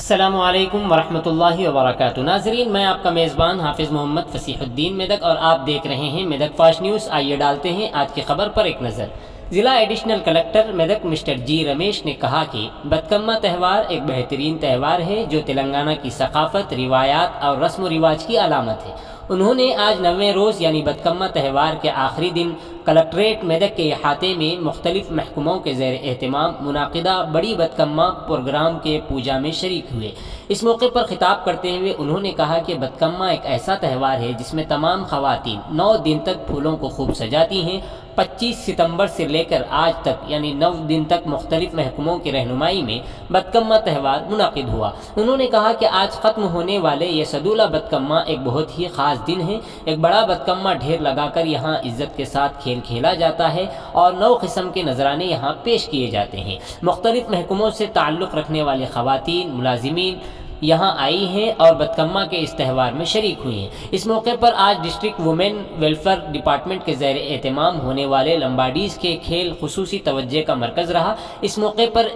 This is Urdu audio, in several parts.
السلام علیکم ورحمۃ اللہ وبرکاتہ۔ ناظرین، میں آپ کا میزبان حافظ محمد فصیح الدین میدک اور آپ دیکھ رہے ہیں میدک فاسٹ نیوز۔ آئیے ڈالتے ہیں آج کی خبر پر ایک نظر۔ ضلع ایڈیشنل کلکٹر میدک مسٹر جی رمیش نے کہا کہ بتکما تہوار ایک بہترین تہوار ہے جو تلنگانہ کی ثقافت، روایات اور رسم و رواج کی علامت ہے۔ انہوں نے آج 9ویں روز یعنی بتکما تہوار کے آخری دن کلکٹریٹ میدک کے احاطے میں مختلف محکموں کے زیر اہتمام منعقدہ بڑی بتکما پروگرام کے پوجا میں شریک ہوئے۔ اس موقع پر خطاب کرتے ہوئے انہوں نے کہا کہ بتکما ایک ایسا تہوار ہے جس میں تمام خواتین 9 دن تک پھولوں کو خوب سجاتی ہیں۔ 25 ستمبر سے لے کر آج تک یعنی 9 دن تک مختلف محکموں کی رہنمائی میں بتکما تہوار منعقد ہوا۔ انہوں نے کہا کہ آج ختم ہونے والے یہ سدولہ بتکما ایک بہت ہی خاص دن ہے۔ ایک بڑا بتکما ڈھیر لگا کر یہاں عزت کے ساتھ کھیل کھیلا جاتا ہے اور 9 قسم کے نذرانے یہاں پیش کیے جاتے ہیں۔ مختلف محکموں سے تعلق رکھنے والے خواتین ملازمین یہاں آئی ہیں اور بتکما کے اس تہوار میں شریک ہوئی ہیں۔ اس موقع پر آج ڈسٹرکٹ وومن ویلفیئر ڈپارٹمنٹ کے زیر اہتمام ہونے والے لمباڈیز کے کھیل خصوصی توجہ کا مرکز رہا۔ اس موقع پر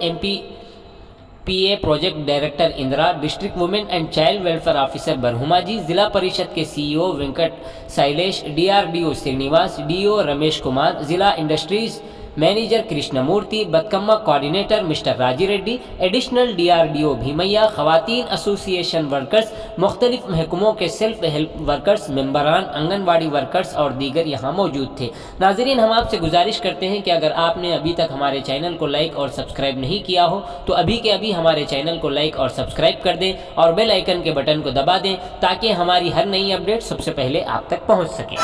P A project director Indira, district women and child welfare officer Brahma ji, ضلع پریشد کے C E O Venkat Sailesh, D R D O Srinivas, D O Ramesh Kumar, ضلع industries manager Krishna Murthy, Bathukamma coordinator mister Raji Reddy, additional D R D O Bhimaiah, خواتین ایسوسی ایشن ورکرز، مختلف محکموں کے سیلف ہیلپ ورکرز، ممبران، آنگن واڑی ورکرز اور دیگر یہاں موجود تھے۔ ناظرین، ہم آپ سے گزارش کرتے ہیں کہ اگر آپ نے ابھی تک ہمارے چینل کو لائک اور سبسکرائب نہیں کیا ہو تو ابھی کے ابھی ہمارے چینل کو لائک اور سبسکرائب کر دیں اور بیل آئیکن کے بٹن کو دبا دیں تاکہ ہماری ہر نئی اپڈیٹ سب سے پہلے آپ تک پہنچ سکے۔